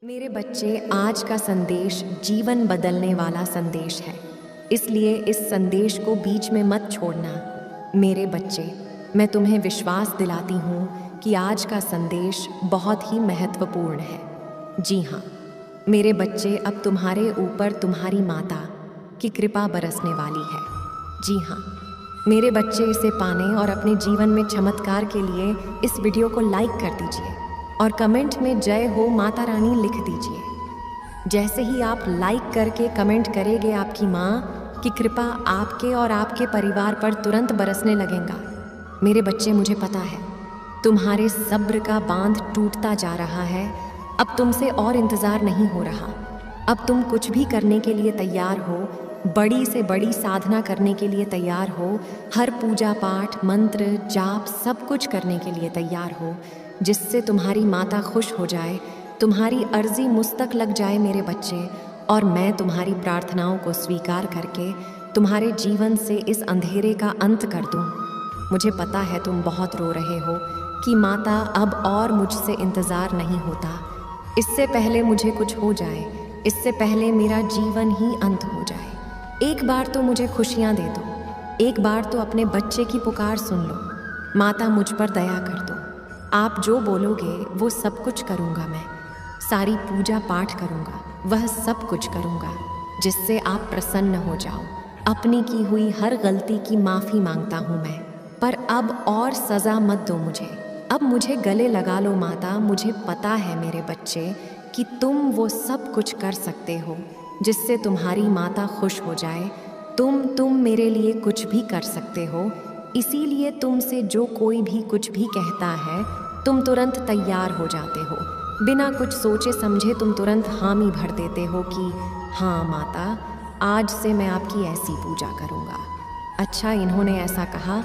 मेरे बच्चे, आज का संदेश जीवन बदलने वाला संदेश है, इसलिए इस संदेश को बीच में मत छोड़ना। मेरे बच्चे, मैं तुम्हें विश्वास दिलाती हूँ कि आज का संदेश बहुत ही महत्वपूर्ण है। जी हाँ, मेरे बच्चे, अब तुम्हारे ऊपर तुम्हारी माता की कृपा बरसने वाली है। जी हाँ, मेरे बच्चे, इसे पाने और अपने जीवन में चमत्कार के लिए इस वीडियो को लाइक कर दीजिए और कमेंट में जय हो माता रानी लिख दीजिए। जैसे ही आप लाइक करके कमेंट करेंगे, आपकी माँ की कृपा आपके और आपके परिवार पर तुरंत बरसने लगेगा। मेरे बच्चे, मुझे पता है तुम्हारे सब्र का बांध टूटता जा रहा है। अब तुमसे और इंतज़ार नहीं हो रहा। अब तुम कुछ भी करने के लिए तैयार हो, बड़ी से बड़ी साधना करने के लिए तैयार हो, हर पूजा पाठ, मंत्र, जाप सब कुछ करने के लिए तैयार हो, जिससे तुम्हारी माता खुश हो जाए, तुम्हारी अर्जी मुझ तक लग जाए मेरे बच्चे, और मैं तुम्हारी प्रार्थनाओं को स्वीकार करके तुम्हारे जीवन से इस अंधेरे का अंत कर दूं। मुझे पता है तुम बहुत रो रहे हो कि माता अब और मुझसे इंतज़ार नहीं होता, इससे पहले मुझे कुछ हो जाए, इससे पहले मेरा जीवन ही अंत हो जाए। एक बार तो मुझे खुशियाँ दे दो, एक बार तो अपने बच्चे की पुकार सुन लो। माता, मुझ पर दया कर दो। आप जो बोलोगे वो सब कुछ करूँगा। मैं सारी पूजा पाठ करूँगा, वह सब कुछ करूँगा जिससे आप प्रसन्न हो जाओ। अपनी की हुई हर गलती की माफ़ी मांगता हूँ मैं, पर अब और सज़ा मत दो मुझे। अब मुझे गले लगा लो माता। मुझे पता है मेरे बच्चे कि तुम वो सब कुछ कर सकते हो जिससे तुम्हारी माता खुश हो जाए। तुम मेरे लिए कुछ भी कर सकते हो, इसीलिए तुमसे जो कोई भी कुछ भी कहता है तुम तुरंत तैयार हो जाते हो। बिना कुछ सोचे समझे तुम तुरंत हामी भर देते हो कि हाँ माता, आज से मैं आपकी ऐसी पूजा करूँगा। अच्छा, इन्होंने ऐसा कहा,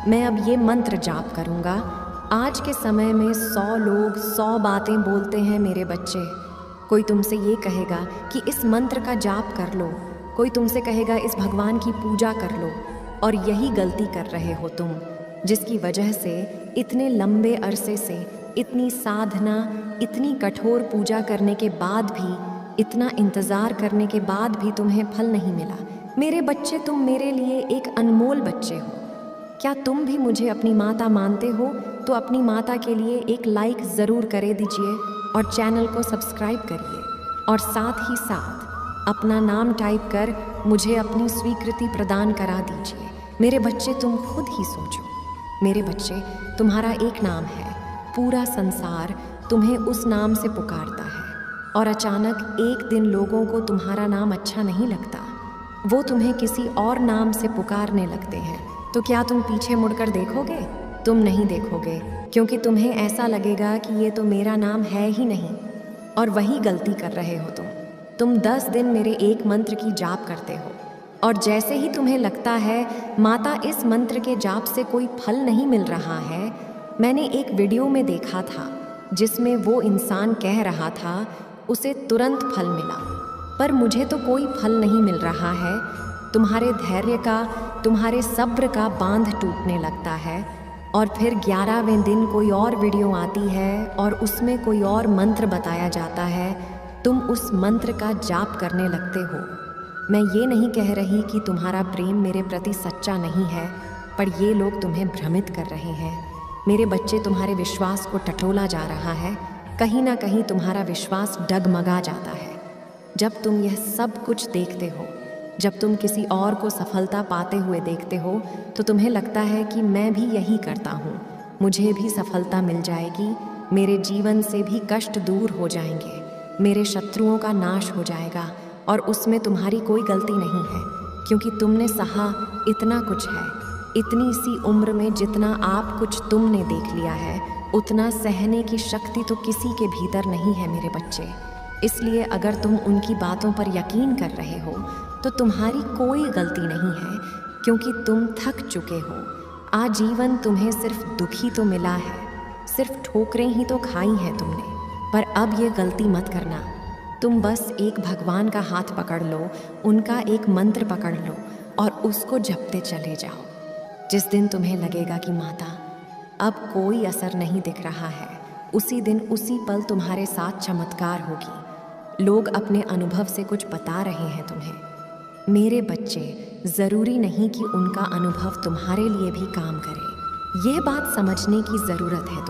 मैं अब ये मंत्र जाप करूँगा। आज के समय में 100 लोग 100 बातें बोलते हैं मेरे बच्चे। कोई तुमसे ये कहेगा कि इस मंत्र का जाप कर लो, कोई तुमसे कहेगा इस भगवान की पूजा कर लो, और यही गलती कर रहे हो तुम, जिसकी वजह से इतने लंबे अरसे से इतनी साधना, इतनी कठोर पूजा करने के बाद भी, इतना इंतज़ार करने के बाद भी तुम्हें फल नहीं मिला। मेरे बच्चे, तुम मेरे लिए एक अनमोल बच्चे हो। क्या तुम भी मुझे अपनी माता मानते हो? तो अपनी माता के लिए एक लाइक ज़रूर करे दीजिए और चैनल को सब्सक्राइब करिए, और साथ ही साथ अपना नाम टाइप कर मुझे अपनी स्वीकृति प्रदान करा दीजिए। मेरे बच्चे, तुम खुद ही सोचो। मेरे बच्चे, तुम्हारा एक नाम है, पूरा संसार तुम्हें उस नाम से पुकारता है, और अचानक एक दिन लोगों को तुम्हारा नाम अच्छा नहीं लगता, वो तुम्हें किसी और नाम से पुकारने लगते हैं, तो क्या तुम पीछे मुड़कर देखोगे? तुम नहीं देखोगे, क्योंकि तुम्हें ऐसा लगेगा कि ये तो मेरा नाम है ही नहीं। और वही गलती कर रहे हो तुम 10 दिन मेरे एक मंत्र की जाप करते हो, और जैसे ही तुम्हें लगता है माता इस मंत्र के जाप से कोई फल नहीं मिल रहा है, मैंने एक वीडियो में देखा था जिसमें वो इंसान कह रहा था उसे तुरंत फल मिला, पर मुझे तो कोई फल नहीं मिल रहा है। तुम्हारे धैर्य का, तुम्हारे सब्र का बांध टूटने लगता है, और फिर 11वें दिन कोई और वीडियो आती है और उसमें कोई और मंत्र बताया जाता है, तुम उस मंत्र का जाप करने लगते हो। मैं ये नहीं कह रही कि तुम्हारा प्रेम मेरे प्रति सच्चा नहीं है, पर ये लोग तुम्हें भ्रमित कर रहे हैं। मेरे बच्चे, तुम्हारे विश्वास को टटोला जा रहा है, कहीं ना कहीं तुम्हारा विश्वास डगमगा जाता है। जब तुम यह सब कुछ देखते हो, जब तुम किसी और को सफलता पाते हुए देखते हो, तो तुम्हें लगता है कि मैं भी यही करता हूँ, मुझे भी सफलता मिल जाएगी, मेरे जीवन से भी कष्ट दूर हो जाएंगे, मेरे शत्रुओं का नाश हो जाएगा, और उसमें तुम्हारी कोई गलती नहीं है, क्योंकि तुमने सहा इतना कुछ है। इतनी सी उम्र में जितना आप कुछ तुमने देख लिया है, उतना सहने की शक्ति तो किसी के भीतर नहीं है मेरे बच्चे। इसलिए अगर तुम उनकी बातों पर यकीन कर रहे हो तो तुम्हारी कोई गलती नहीं है, क्योंकि तुम थक चुके हो। आजीवन तुम्हें सिर्फ दुख ही तो मिला है, सिर्फ ठोकरें ही तो खाई हैं तुमने। पर अब ये गलती मत करना। तुम बस एक भगवान का हाथ पकड़ लो, उनका एक मंत्र पकड़ लो और उसको जपते चले जाओ। जिस दिन तुम्हें लगेगा कि माता अब कोई असर नहीं दिख रहा है, उसी दिन उसी पल तुम्हारे साथ चमत्कार होगी। लोग अपने अनुभव से कुछ बता रहे हैं तुम्हें। मेरे बच्चे, ज़रूरी नहीं कि उनका अनुभव तुम्हारे लिए भी काम करे। यह बात समझने की ज़रूरत है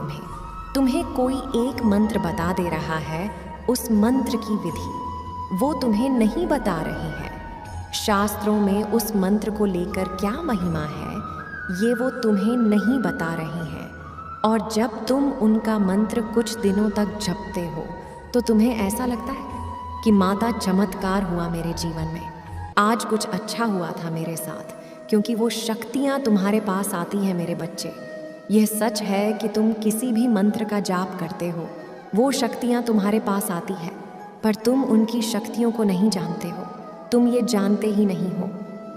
तुम्हें कोई एक मंत्र बता दे रहा है, उस मंत्र की विधि वो तुम्हें नहीं बता रही है। शास्त्रों में उस मंत्र को लेकर क्या महिमा है, ये वो तुम्हें नहीं बता रही हैं। और जब तुम उनका मंत्र कुछ दिनों तक जपते हो तो तुम्हें ऐसा लगता है कि माता चमत्कार हुआ मेरे जीवन में, आज कुछ अच्छा हुआ था मेरे साथ, क्योंकि वो शक्तियाँ तुम्हारे पास आती हैं मेरे बच्चे। यह सच है कि तुम किसी भी मंत्र का जाप करते हो, वो शक्तियाँ तुम्हारे पास आती है, पर तुम उनकी शक्तियों को नहीं जानते हो। तुम ये जानते ही नहीं हो,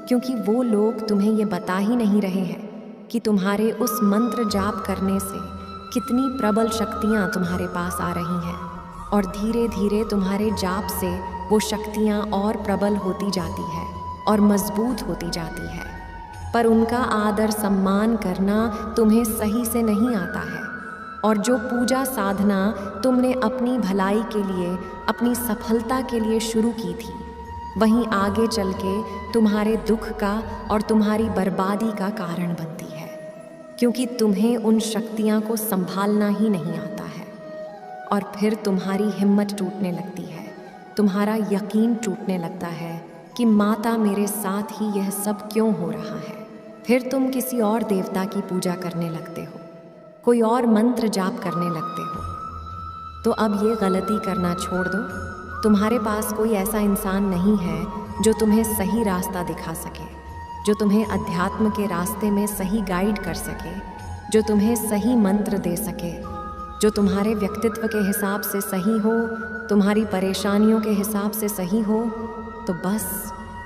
क्योंकि वो लोग तुम्हें ये बता ही नहीं रहे हैं कि तुम्हारे उस मंत्र जाप करने से कितनी प्रबल शक्तियाँ तुम्हारे पास आ रही हैं, और धीरे धीरे तुम्हारे जाप से वो शक्तियाँ और प्रबल होती जाती है और मजबूत होती जाती है। पर उनका आदर सम्मान करना तुम्हें सही से नहीं आता है, और जो पूजा साधना तुमने अपनी भलाई के लिए, अपनी सफलता के लिए शुरू की थी, वहीं आगे चल के तुम्हारे दुख का और तुम्हारी बर्बादी का कारण बनती है, क्योंकि तुम्हें उन शक्तियाँ को संभालना ही नहीं आता है। और फिर तुम्हारी हिम्मत टूटने लगती है, तुम्हारा यकीन टूटने लगता है कि माता मेरे साथ ही यह सब क्यों हो रहा है। फिर तुम किसी और देवता की पूजा करने लगते हो, कोई और मंत्र जाप करने लगते हो। तो अब ये गलती करना छोड़ दो। तुम्हारे पास कोई ऐसा इंसान नहीं है जो तुम्हें सही रास्ता दिखा सके, जो तुम्हें अध्यात्म के रास्ते में सही गाइड कर सके, जो तुम्हें सही मंत्र दे सके, जो तुम्हारे व्यक्तित्व के हिसाब से सही हो, तुम्हारी परेशानियों के हिसाब से सही हो। तो बस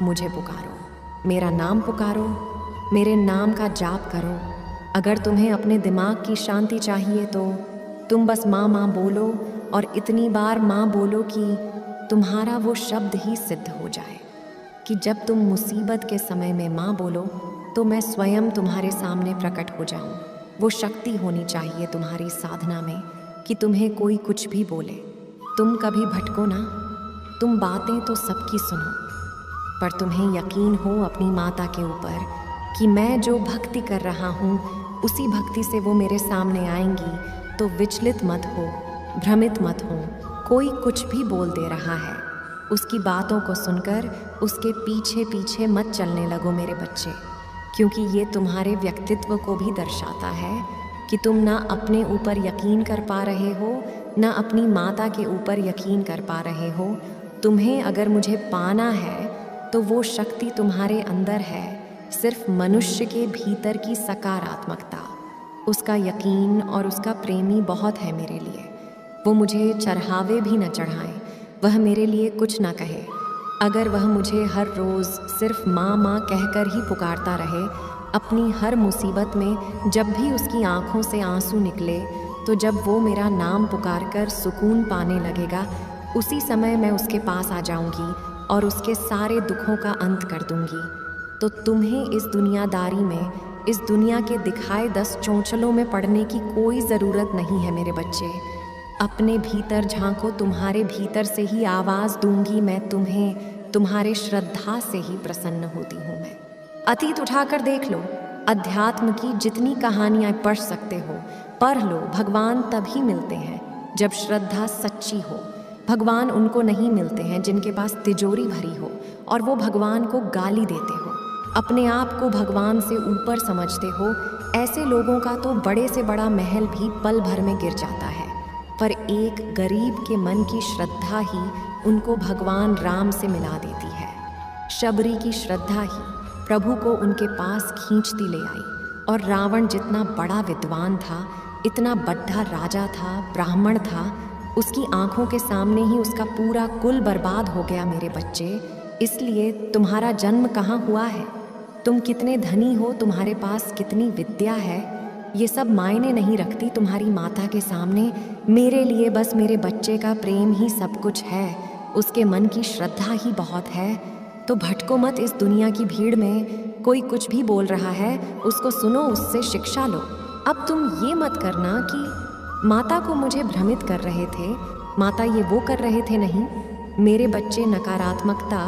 मुझे पुकारो, मेरा नाम पुकारो, मेरे नाम का जाप करो। अगर तुम्हें अपने दिमाग की शांति चाहिए तो तुम बस माँ माँ बोलो, और इतनी बार माँ बोलो कि तुम्हारा वो शब्द ही सिद्ध हो जाए कि जब तुम मुसीबत के समय में माँ बोलो तो मैं स्वयं तुम्हारे सामने प्रकट हो जाऊं। वो शक्ति होनी चाहिए तुम्हारी साधना में कि तुम्हें कोई कुछ भी बोले, तुम कभी भटको ना। तुम बातें तो सबकी सुनो, पर तुम्हें यकीन हो अपनी माता के ऊपर कि मैं जो भक्ति कर रहा हूँ उसी भक्ति से वो मेरे सामने आएंगी। तो विचलित मत हो, भ्रमित मत हो। कोई कुछ भी बोल दे रहा है, उसकी बातों को सुनकर उसके पीछे पीछे मत चलने लगो मेरे बच्चे, क्योंकि ये तुम्हारे व्यक्तित्व को भी दर्शाता है कि तुम ना अपने ऊपर यकीन कर पा रहे हो, ना अपनी माता के ऊपर यकीन कर पा रहे हो। तुम्हें अगर मुझे पाना है तो वो शक्ति तुम्हारे अंदर है, सिर्फ मनुष्य के भीतर की सकारात्मकता, उसका यकीन और उसका प्रेमी बहुत है मेरे लिए। वो मुझे चढ़ावे भी न चढ़ाए, वह मेरे लिए कुछ ना कहे। अगर वह मुझे हर रोज़ सिर्फ माँ माँ कहकर ही पुकारता रहे, अपनी हर मुसीबत में जब भी उसकी आँखों से आंसू निकले, तो जब वो मेरा नाम पुकारकर सुकून पाने लगेगा, उसी समय मैं उसके पास आ जाऊंगी और उसके सारे दुखों का अंत कर दूंगी। तो तुम्हें इस दुनियादारी में, इस दुनिया के दिखाए 10 चौंचलों में पड़ने की कोई ज़रूरत नहीं है मेरे बच्चे। अपने भीतर झांको, तुम्हारे भीतर से ही आवाज़ दूंगी मैं तुम्हें, तुम्हारे श्रद्धा से ही प्रसन्न होती हूँ मैं। अतीत उठाकर देख लो, अध्यात्म की जितनी कहानियाँ पढ़ सकते हो पढ़ लो। भगवान तभी मिलते हैं जब श्रद्धा सच्ची हो। भगवान उनको नहीं मिलते हैं जिनके पास तिजोरी भरी हो और वो भगवान को गाली देते हो, अपने आप को भगवान से ऊपर समझते हो। ऐसे लोगों का तो बड़े से बड़ा महल भी पल भर में गिर जाता है, पर एक गरीब के मन की श्रद्धा ही उनको भगवान राम से मिला देती है। शबरी की श्रद्धा ही प्रभु को उनके पास खींचती ले आई। और रावण जितना बड़ा विद्वान था, इतना बड़ा राजा था, ब्राह्मण था, उसकी आंखों के सामने ही उसका पूरा कुल बर्बाद हो गया मेरे बच्चे। इसलिए तुम्हारा जन्म कहाँ हुआ है, तुम कितने धनी हो, तुम्हारे पास कितनी विद्या है, ये सब मायने नहीं रखती तुम्हारी माता के सामने। मेरे लिए बस मेरे बच्चे का प्रेम ही सब कुछ है, उसके मन की श्रद्धा ही बहुत है। तो भटको मत इस दुनिया की भीड़ में। कोई कुछ भी बोल रहा है उसको सुनो, उससे शिक्षा लो। अब तुम ये मत करना कि माता को मुझे भ्रमित कर रहे थे, माता ये वो कर रहे थे नहीं। मेरे बच्चे, नकारात्मकता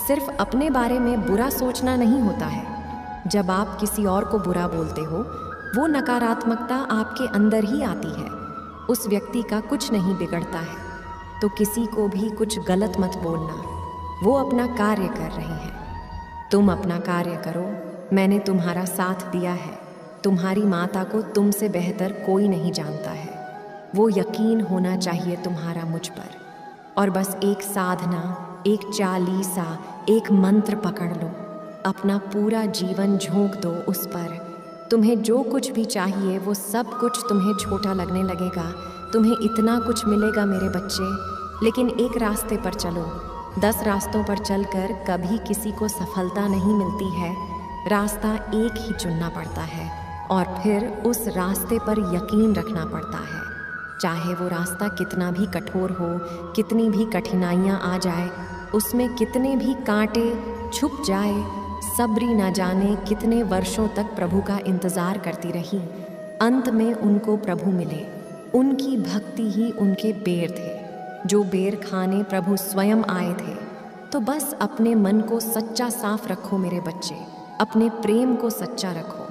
सिर्फ अपने बारे में बुरा सोचना नहीं होता है। जब आप किसी और को बुरा बोलते हो, वो नकारात्मकता आपके अंदर ही आती है। उस व्यक्ति का कुछ नहीं बिगड़ता है। तो किसी को भी कुछ गलत मत बोलना, वो अपना कार्य कर रहे हैं। तुम अपना कार्य करो, मैंने तुम्हारा साथ दिया है। तुम्हारी माता को तुमसे बेहतर कोई नहीं जानता है। वो यकीन होना चाहिए तुम्हारा मुझ पर। और बस एक साधना, एक चालीसा, एक मंत्र पकड़ लो, अपना पूरा जीवन झोंक दो उस पर। तुम्हें जो कुछ भी चाहिए वो सब कुछ तुम्हें छोटा लगने लगेगा। तुम्हें इतना कुछ मिलेगा मेरे बच्चे। लेकिन एक रास्ते पर चलो, 10 रास्तों पर चलकर कभी किसी को सफलता नहीं मिलती है। रास्ता एक ही चुनना पड़ता है और फिर उस रास्ते पर यकीन रखना पड़ता है। चाहे वो रास्ता कितना भी कठोर हो, कितनी भी कठिनाइयाँ आ जाए, उसमें कितने भी कांटे छुप जाए। सबरी न जाने कितने वर्षों तक प्रभु का इंतज़ार करती रही। अंत में उनको प्रभु मिले। उनकी भक्ति ही उनके बेर थे, जो बेर खाने प्रभु स्वयं आए थे। तो बस अपने मन को सच्चा साफ रखो मेरे बच्चे, अपने प्रेम को सच्चा रखो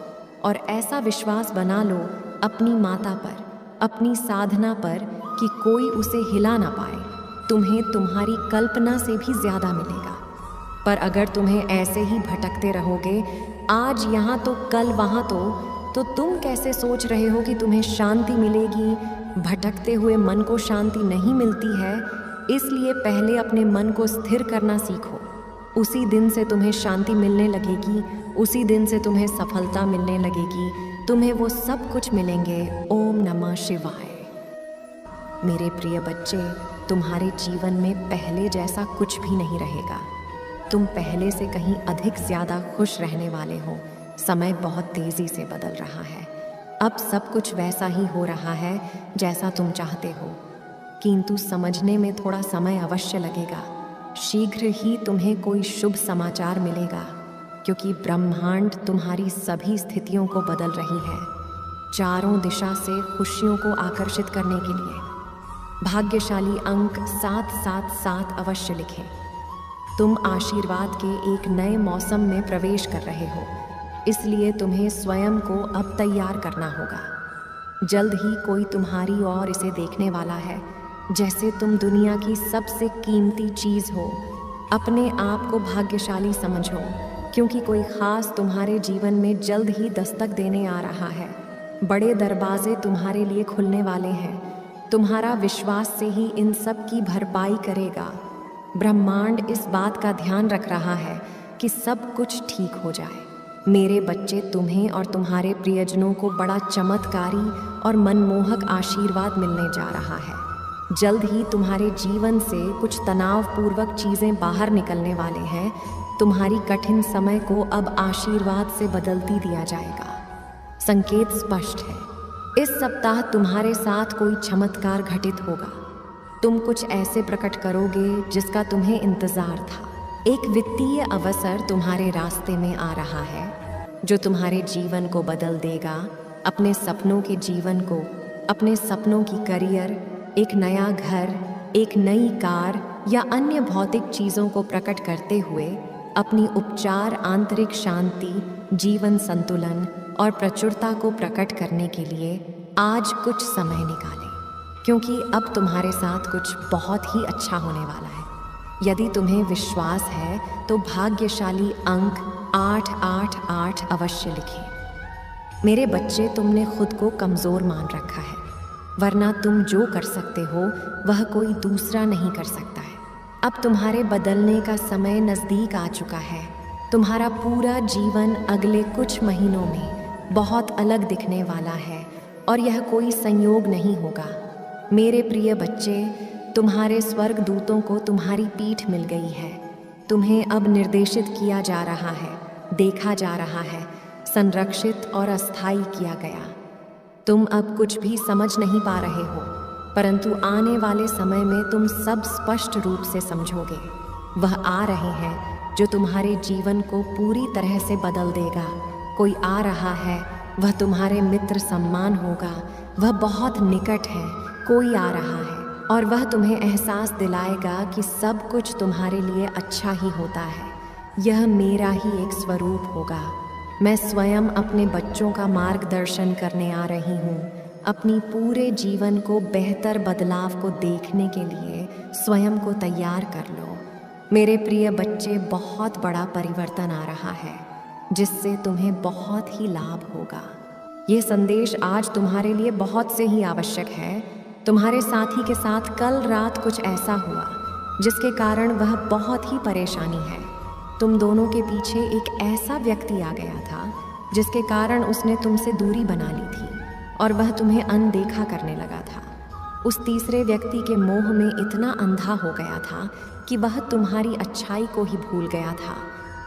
और ऐसा विश्वास बना लो अपनी माता पर, अपनी साधना पर कि कोई उसे हिला ना पाए। तुम्हें तुम्हारी कल्पना से भी ज़्यादा मिलेगा। पर अगर तुम्हें ऐसे ही भटकते रहोगे, आज यहाँ तो कल वहाँ तो तुम कैसे सोच रहे हो कि तुम्हें शांति मिलेगी? भटकते हुए मन को शांति नहीं मिलती है। इसलिए पहले अपने मन को स्थिर करना सीखो। उसी दिन से तुम्हें शांति मिलने लगेगी, उसी दिन से तुम्हें सफलता मिलने लगेगी, तुम्हें वो सब कुछ मिलेंगे। ओम नमः शिवाय। मेरे प्रिय बच्चे, तुम्हारे जीवन में पहले जैसा कुछ भी नहीं रहेगा। तुम पहले से कहीं अधिक ज़्यादा खुश रहने वाले हो। समय बहुत तेज़ी से बदल रहा है। अब सब कुछ वैसा ही हो रहा है जैसा तुम चाहते हो, किंतु समझने में थोड़ा समय अवश्य लगेगा। शीघ्र ही तुम्हें कोई शुभ समाचार मिलेगा, क्योंकि ब्रह्मांड तुम्हारी सभी स्थितियों को बदल रही है, चारों दिशा से खुशियों को आकर्षित करने के लिए। भाग्यशाली अंक 777 अवश्य लिखें। तुम आशीर्वाद के एक नए मौसम में प्रवेश कर रहे हो, इसलिए तुम्हें स्वयं को अब तैयार करना होगा। जल्द ही कोई तुम्हारी ओर इसे देखने वाला है जैसे तुम दुनिया की सबसे कीमती चीज़ हो। अपने आप को भाग्यशाली समझो, क्योंकि कोई ख़ास तुम्हारे जीवन में जल्द ही दस्तक देने आ रहा है। बड़े दरवाजे तुम्हारे लिए खुलने वाले हैं। तुम्हारा विश्वास से ही इन सब की भरपाई करेगा। ब्रह्मांड इस बात का ध्यान रख रहा है कि सब कुछ ठीक हो जाए। मेरे बच्चे, तुम्हें और तुम्हारे प्रियजनों को बड़ा चमत्कारी और मनमोहक आशीर्वाद मिलने जा रहा है। जल्द ही तुम्हारे जीवन से कुछ तनावपूर्वक चीज़ें बाहर निकलने वाले हैं। तुम्हारी कठिन समय को अब आशीर्वाद से बदलती दिया जाएगा। संकेत स्पष्ट है। इस सप्ताह तुम्हारे साथ कोई चमत्कार घटित होगा। तुम कुछ ऐसे प्रकट करोगे जिसका तुम्हें इंतज़ार था। एक वित्तीय अवसर तुम्हारे रास्ते में आ रहा है जो तुम्हारे जीवन को बदल देगा। अपने सपनों के जीवन को, अपने सपनों की करियर, एक नया घर, एक नई कार या अन्य भौतिक चीज़ों को प्रकट करते हुए अपनी उपचार, आंतरिक शांति, जीवन संतुलन और प्रचुरता को प्रकट करने के लिए आज कुछ समय निकालें, क्योंकि अब तुम्हारे साथ कुछ बहुत ही अच्छा होने वाला है। यदि तुम्हें विश्वास है तो भाग्यशाली अंक 888 अवश्य लिखें। मेरे बच्चे, तुमने खुद को कमज़ोर मान रखा है, वरना तुम जो कर सकते हो वह कोई दूसरा नहीं कर सकता है। अब तुम्हारे बदलने का समय नज़दीक आ चुका है। तुम्हारा पूरा जीवन अगले कुछ महीनों में बहुत अलग दिखने वाला है और यह कोई संयोग नहीं होगा। मेरे प्रिय बच्चे, तुम्हारे स्वर्ग दूतों को तुम्हारी पीठ मिल गई है। तुम्हें अब निर्देशित किया जा रहा है, देखा जा रहा है, संरक्षित और अस्थायी किया गया। तुम अब कुछ भी समझ नहीं पा रहे हो, परंतु आने वाले समय में तुम सब स्पष्ट रूप से समझोगे। वह आ रहे हैं जो तुम्हारे जीवन को पूरी तरह से बदल देगा। कोई आ रहा है, वह तुम्हारे मित्र सम्मान होगा, वह बहुत निकट है, कोई आ रहा है और वह तुम्हें एहसास दिलाएगा कि सब कुछ तुम्हारे लिए अच्छा ही होता है। यह मेरा ही एक स्वरूप होगा। मैं स्वयं अपने बच्चों का मार्गदर्शन करने आ रही हूँ। अपनी पूरे जीवन को बेहतर बदलाव को देखने के लिए स्वयं को तैयार कर लो। मेरे प्रिय बच्चे, बहुत बड़ा परिवर्तन आ रहा है जिससे तुम्हें बहुत ही लाभ होगा। ये संदेश आज तुम्हारे लिए बहुत से ही आवश्यक है। तुम्हारे साथी के साथ कल रात कुछ ऐसा हुआ जिसके कारण वह बहुत ही परेशानी है। तुम दोनों के पीछे एक ऐसा व्यक्ति आ गया था जिसके कारण उसने तुमसे दूरी बना ली थी और वह तुम्हें अनदेखा करने लगा था। उस तीसरे व्यक्ति के मोह में इतना अंधा हो गया था कि वह तुम्हारी अच्छाई को ही भूल गया था।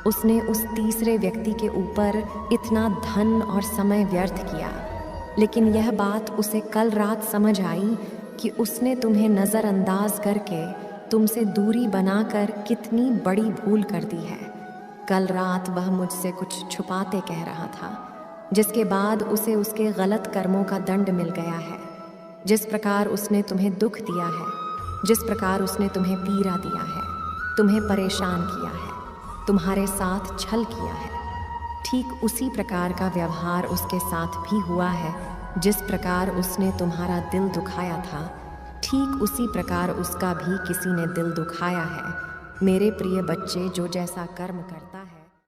उसने उस तीसरे व्यक्ति के ऊपर इतना धन और समय व्यर्थ किया, लेकिन यह बात उसे कल रात समझ आई कि उसने तुम्हें नज़रअंदाज करके तुमसे दूरी बनाकर कितनी बड़ी भूल कर दी है। कल रात वह मुझसे कुछ छुपाते कह रहा था, जिसके बाद उसे उसके गलत कर्मों का दंड मिल गया है। जिस प्रकार उसने तुम्हें दुख दिया है, जिस प्रकार उसने तुम्हें पीड़ा दिया है, तुम्हें परेशान किया है, तुम्हारे साथ छल किया है, ठीक उसी प्रकार का व्यवहार उसके साथ भी हुआ है। जिस प्रकार उसने तुम्हारा दिल दुखाया था, ठीक उसी प्रकार उसका भी किसी ने दिल दुखाया है। मेरे प्रिय बच्चे, जो जैसा कर्म करता